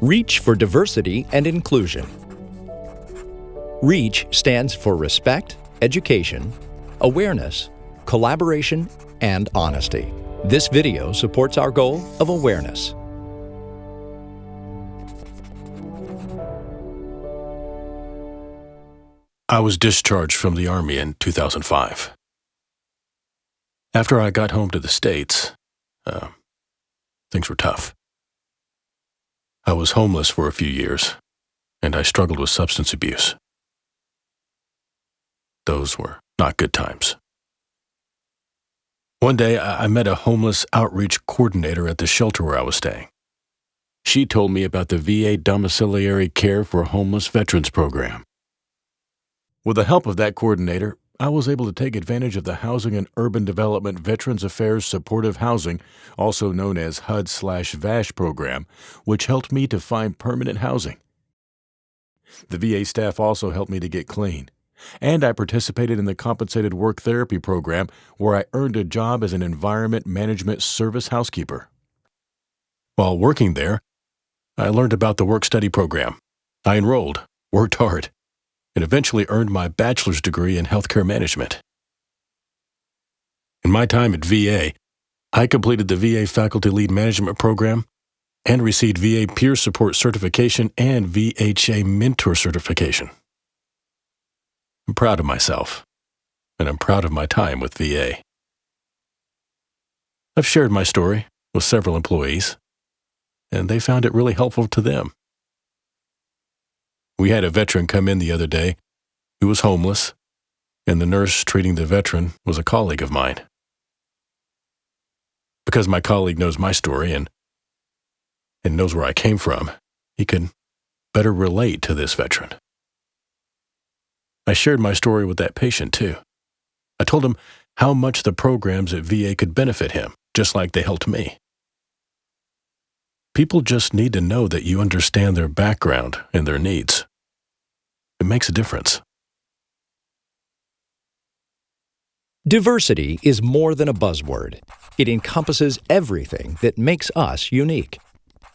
REACH for Diversity and Inclusion. REACH stands for Respect, Education, Awareness, Collaboration, and Honesty. This video supports our goal of awareness. I was discharged from the Army in 2005. After I got home to the States, things were tough. I was homeless for a few years, and I struggled with substance abuse. Those were not good times. One day, I met a homeless outreach coordinator at the shelter where I was staying. She told me about the VA Domiciliary Care for Homeless Veterans program. With the help of that coordinator, I was able to take advantage of the Housing and Urban Development Veterans Affairs Supportive Housing, also known as HUD/VASH program, which helped me to find permanent housing. The VA staff also helped me to get clean, and I participated in the Compensated Work Therapy program where I earned a job as an Environment Management Service housekeeper. While working there, I learned about the work-study program. I enrolled, worked hard, and eventually earned my bachelor's degree in healthcare management. In my time at VA, I completed the VA Faculty Lead Management Program and received VA Peer Support Certification and VHA Mentor Certification. I'm proud of myself, and I'm proud of my time with VA. I've shared my story with several employees, and they found it really helpful to them. We had a veteran come in the other day who was homeless, and the nurse treating the veteran was a colleague of mine. Because my colleague knows my story and knows where I came from, he could better relate to this veteran. I shared my story with that patient too. I told him how much the programs at VA could benefit him, just like they helped me. People just need to know that you understand their background and their needs. It makes a difference. Diversity is more than a buzzword. It encompasses everything that makes us unique.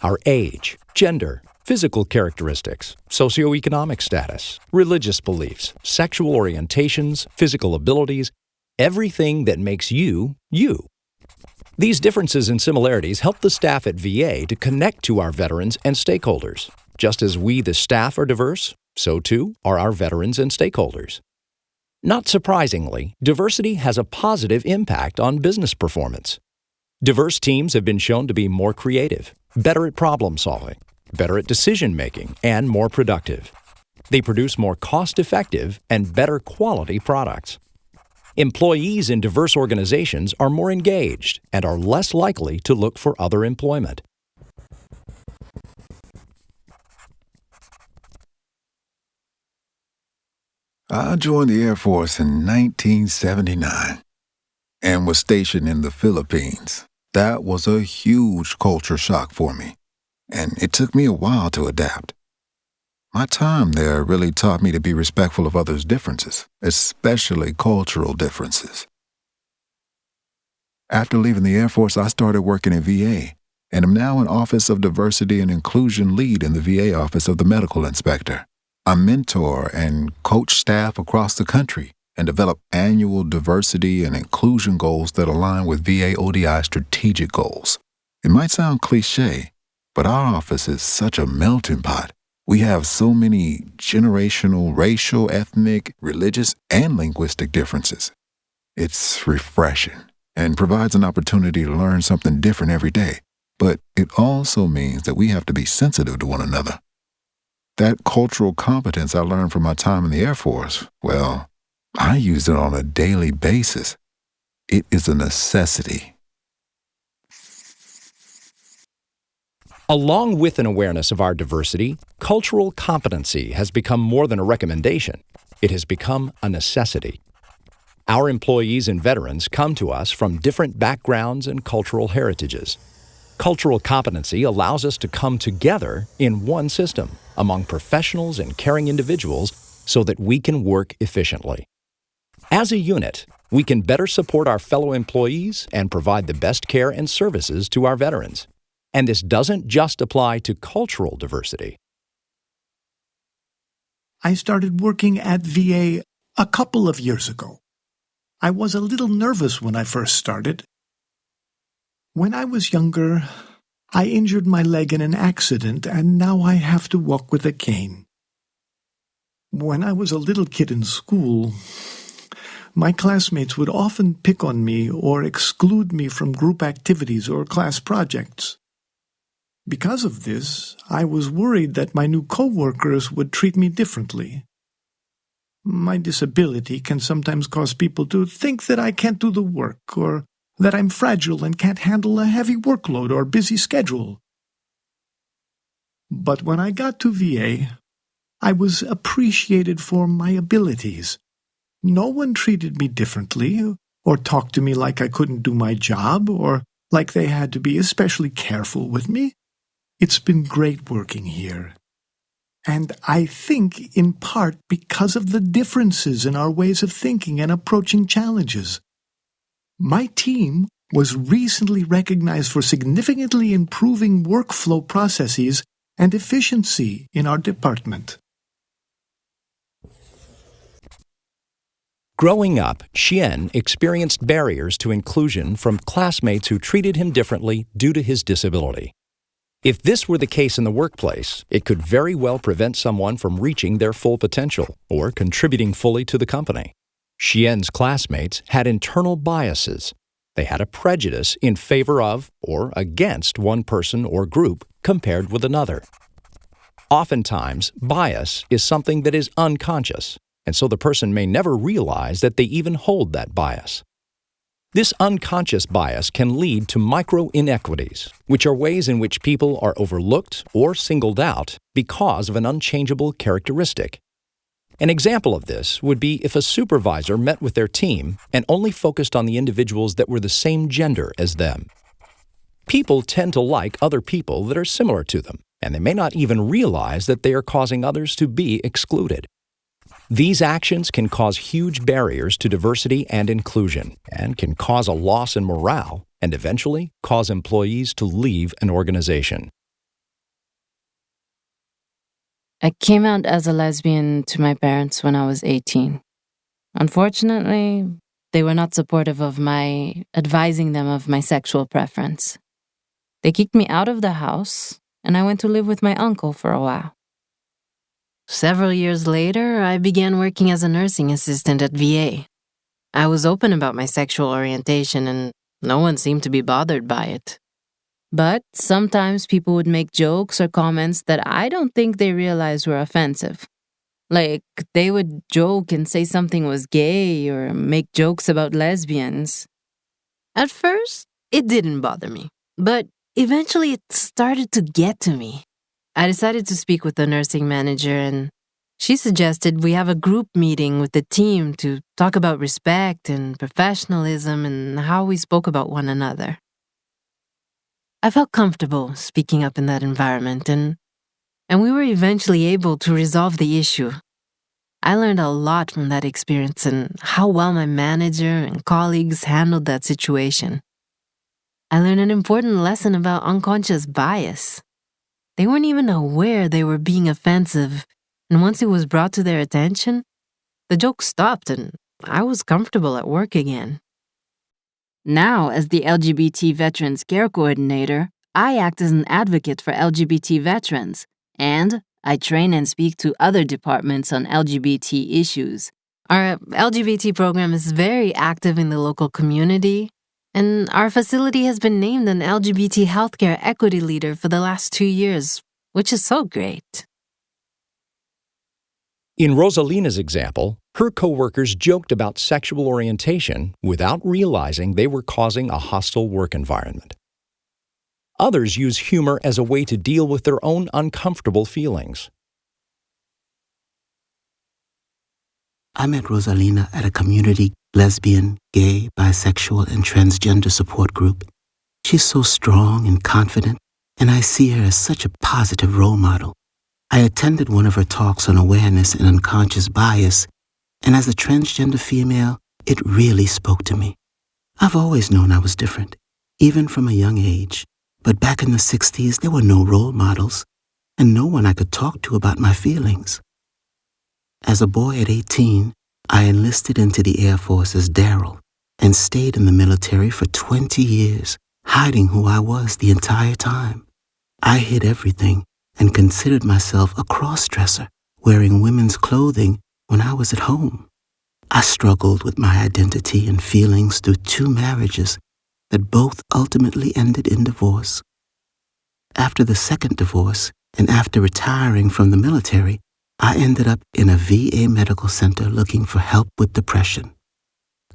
Our age, gender, physical characteristics, socioeconomic status, religious beliefs, sexual orientations, physical abilities, everything that makes you, you. These differences and similarities help the staff at VA to connect to our veterans and stakeholders. Just as we, the staff, are diverse, so too are our veterans and stakeholders. Not surprisingly, diversity has a positive impact on business performance. Diverse teams have been shown to be more creative, better at problem solving, better at decision making, and more productive. They produce more cost-effective and better quality products. Employees in diverse organizations are more engaged and are less likely to look for other employment. I joined the Air Force in 1979 and was stationed in the Philippines. That was a huge culture shock for me, and it took me a while to adapt. My time there really taught me to be respectful of others' differences, especially cultural differences. After leaving the Air Force, I started working at VA, and am now an Office of Diversity and Inclusion lead in the VA Office of the Medical Inspector. I mentor and coach staff across the country and develop annual diversity and inclusion goals that align with VA ODI strategic goals. It might sound cliche, but our office is such a melting pot. We have so many generational, racial, ethnic, religious, and linguistic differences. It's refreshing and provides an opportunity to learn something different every day, but it also means that we have to be sensitive to one another. That cultural competence I learned from my time in the Air Force, well, I use it on a daily basis. It is a necessity. Along with an awareness of our diversity, cultural competency has become more than a recommendation. It has become a necessity. Our employees and veterans come to us from different backgrounds and cultural heritages. Cultural competency allows us to come together in one system among professionals and caring individuals so that we can work efficiently. As a unit, we can better support our fellow employees and provide the best care and services to our veterans. And this doesn't just apply to cultural diversity. I started working at VA a couple of years ago. I was a little nervous when I first started. When I was younger, I injured my leg in an accident, and now I have to walk with a cane. When I was a little kid in school, my classmates would often pick on me or exclude me from group activities or class projects. Because of this, I was worried that my new coworkers would treat me differently. My disability can sometimes cause people to think that I can't do the work, or that I'm fragile and can't handle a heavy workload or busy schedule. But when I got to VA, I was appreciated for my abilities. No one treated me differently, or talked to me like I couldn't do my job, or like they had to be especially careful with me. It's been great working here. And I think in part because of the differences in our ways of thinking and approaching challenges. My team was recently recognized for significantly improving workflow processes and efficiency in our department. Growing up, Xian experienced barriers to inclusion from classmates who treated him differently due to his disability. If this were the case in the workplace, it could very well prevent someone from reaching their full potential or contributing fully to the company. Xian's classmates had internal biases. They had a prejudice in favor of or against one person or group compared with another. Oftentimes, bias is something that is unconscious, and so the person may never realize that they even hold that bias. This unconscious bias can lead to micro-inequities, which are ways in which people are overlooked or singled out because of an unchangeable characteristic. An example of this would be if a supervisor met with their team and only focused on the individuals that were the same gender as them. People tend to like other people that are similar to them, and they may not even realize that they are causing others to be excluded. These actions can cause huge barriers to diversity and inclusion, and can cause a loss in morale and eventually cause employees to leave an organization. I came out as a lesbian to my parents when I was 18. Unfortunately, they were not supportive of my advising them of my sexual preference. They kicked me out of the house, and I went to live with my uncle for a while. Several years later, I began working as a nursing assistant at VA. I was open about my sexual orientation, and no one seemed to be bothered by it. But sometimes people would make jokes or comments that I don't think they realized were offensive. Like, they would joke and say something was gay or make jokes about lesbians. At first, it didn't bother me, but eventually it started to get to me. I decided to speak with the nursing manager, and she suggested we have a group meeting with the team to talk about respect and professionalism and how we spoke about one another. I felt comfortable speaking up in that environment, and we were eventually able to resolve the issue. I learned a lot from that experience and how well my manager and colleagues handled that situation. I learned an important lesson about unconscious bias. They weren't even aware they were being offensive, and once it was brought to their attention, the joke stopped and I was comfortable at work again. Now, as the LGBT Veterans Care Coordinator, I act as an advocate for LGBT veterans, and I train and speak to other departments on LGBT issues. Our LGBT program is very active in the local community, and our facility has been named an LGBT healthcare equity leader for the last 2 years, which is so great. In Rosalina's example, her coworkers joked about sexual orientation without realizing they were causing a hostile work environment. Others use humor as a way to deal with their own uncomfortable feelings. I met Rosalina at a community lesbian, gay, bisexual, and transgender support group. She's so strong and confident, and I see her as such a positive role model. I attended one of her talks on awareness and unconscious bias, and as a transgender female, it really spoke to me. I've always known I was different, even from a young age, But back in the 60s, there were no role models and no one I could talk to about my feelings. As a boy at 18, I enlisted into the Air Force as Daryl and stayed in the military for 20 years, hiding who I was the entire time. I hid everything and considered myself a cross-dresser, wearing women's clothing when I was at home. I struggled with my identity and feelings through 2 marriages that both ultimately ended in divorce. After the second divorce, and after retiring from the military, I ended up in a VA medical center looking for help with depression.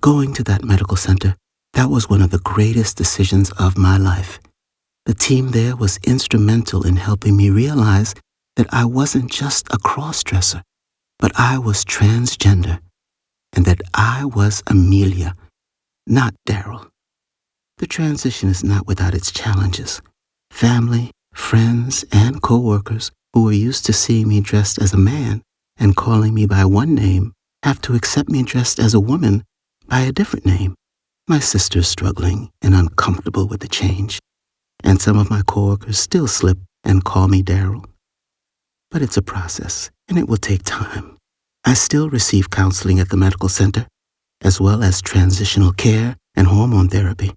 Going to that medical center, that was one of the greatest decisions of my life. The team there was instrumental in helping me realize that I wasn't just a cross-dresser, but I was transgender, and that I was Amelia, not Daryl. The transition is not without its challenges. Family, friends, and co-workers who were used to seeing me dressed as a man and calling me by one name have to accept me dressed as a woman by a different name. My sister's struggling and uncomfortable with the change, and some of my coworkers still slip and call me Daryl. But it's a process, and it will take time. I still receive counseling at the medical center, as well as transitional care and hormone therapy.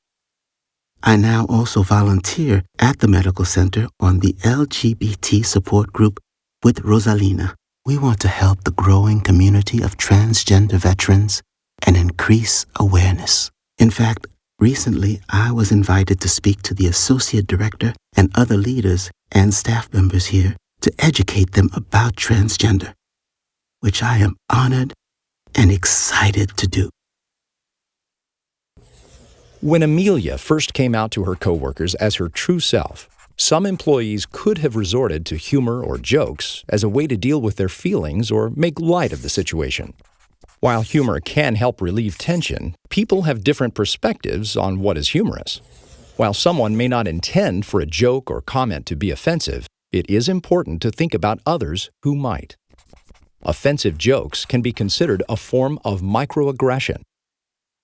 I now also volunteer at the medical center on the LGBT support group with Rosalina. We want to help the growing community of transgender veterans and increase awareness. In fact, recently I was invited to speak to the associate director and other leaders and staff members here to educate them about transgender, which I am honored and excited to do. When Amelia first came out to her coworkers as her true self, some employees could have resorted to humor or jokes as a way to deal with their feelings or make light of the situation. While humor can help relieve tension, people have different perspectives on what is humorous. While someone may not intend for a joke or comment to be offensive, it is important to think about others who might. Offensive jokes can be considered a form of microaggression.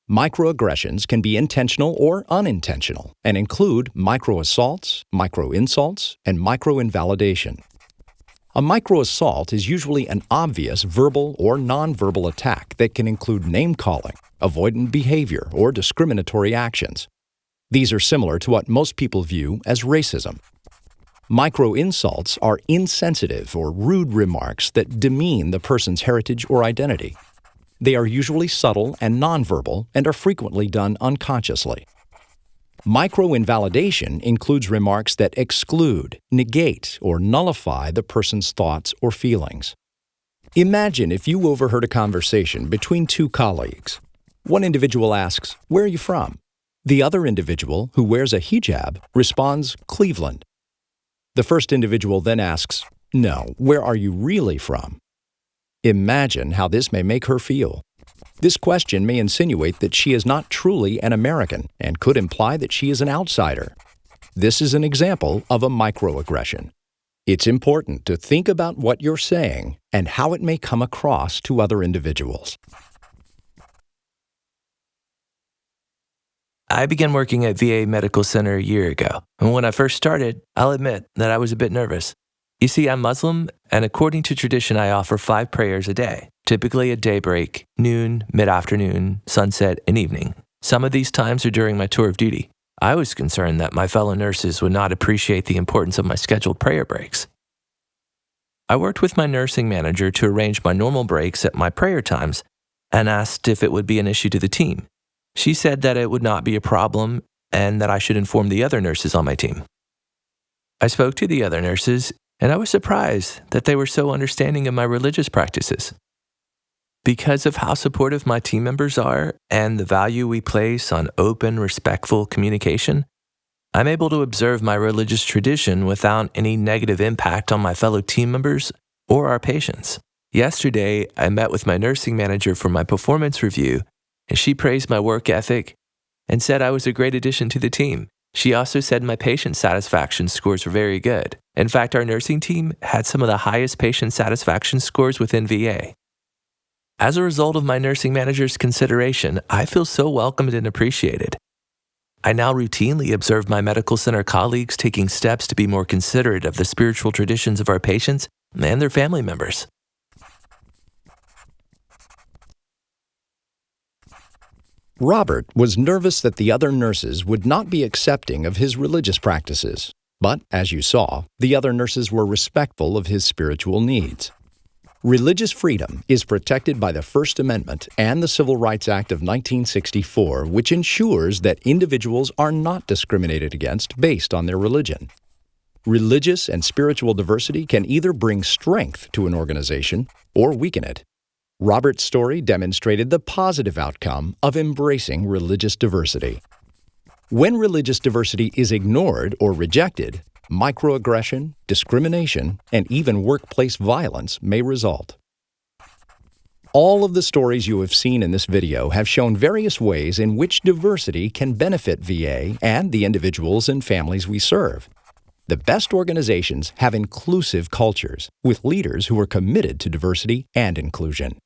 Microaggressions can be intentional or unintentional and include microassaults, microinsults, and microinvalidation. A microassault is usually an obvious verbal or nonverbal attack that can include name-calling, avoidant behavior, or discriminatory actions. These are similar to what most people view as racism. Microinsults are insensitive or rude remarks that demean the person's heritage or identity. They are usually subtle and nonverbal and are frequently done unconsciously. Microinvalidation includes remarks that exclude, negate, or nullify the person's thoughts or feelings. Imagine if you overheard a conversation between 2 colleagues. One individual asks, "Where are you from?" The other individual, who wears a hijab, responds, "Cleveland." The first individual then asks, "No, where are you really from?" Imagine how this may make her feel. This question may insinuate that she is not truly an American and could imply that she is an outsider. This is an example of a microaggression. It's important to think about what you're saying and how it may come across to other individuals. I began working at VA Medical Center a year ago, and when I first started, I'll admit that I was a bit nervous. You see, I'm Muslim, and according to tradition, I offer 5 prayers a day, typically at daybreak, noon, mid-afternoon, sunset, and evening. Some of these times are during my tour of duty. I was concerned that my fellow nurses would not appreciate the importance of my scheduled prayer breaks. I worked with my nursing manager to arrange my normal breaks at my prayer times and asked if it would be an issue to the team. She said that it would not be a problem and that I should inform the other nurses on my team. I spoke to the other nurses, and I was surprised that they were so understanding of my religious practices. Because of how supportive my team members are and the value we place on open, respectful communication, I'm able to observe my religious tradition without any negative impact on my fellow team members or our patients. Yesterday, I met with my nursing manager for my performance review, and she praised my work ethic and said I was a great addition to the team. She also said my patient satisfaction scores were very good. In fact, our nursing team had some of the highest patient satisfaction scores within VA. As a result of my nursing manager's consideration, I feel so welcomed and appreciated. I now routinely observe my medical center colleagues taking steps to be more considerate of the spiritual traditions of our patients and their family members. Robert was nervous that the other nurses would not be accepting of his religious practices. But, as you saw, the other nurses were respectful of his spiritual needs. Religious freedom is protected by the First Amendment and the Civil Rights Act of 1964, which ensures that individuals are not discriminated against based on their religion. Religious and spiritual diversity can either bring strength to an organization or weaken it. Robert's story demonstrated the positive outcome of embracing religious diversity. When religious diversity is ignored or rejected, microaggression, discrimination, and even workplace violence may result. All of the stories you have seen in this video have shown various ways in which diversity can benefit VA and the individuals and families we serve. The best organizations have inclusive cultures with leaders who are committed to diversity and inclusion.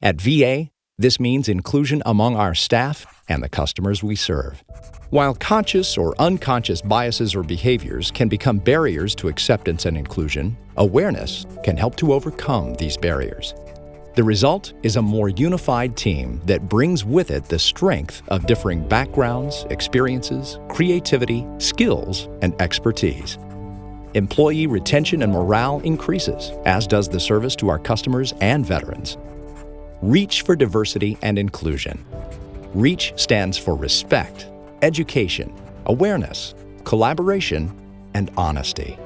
At VA, this means inclusion among our staff and the customers we serve. While conscious or unconscious biases or behaviors can become barriers to acceptance and inclusion, awareness can help to overcome these barriers. The result is a more unified team that brings with it the strength of differing backgrounds, experiences, creativity, skills, and expertise. Employee retention and morale increases, as does the service to our customers and veterans. Reach for diversity and inclusion. REACH stands for respect, education, awareness, collaboration, and honesty.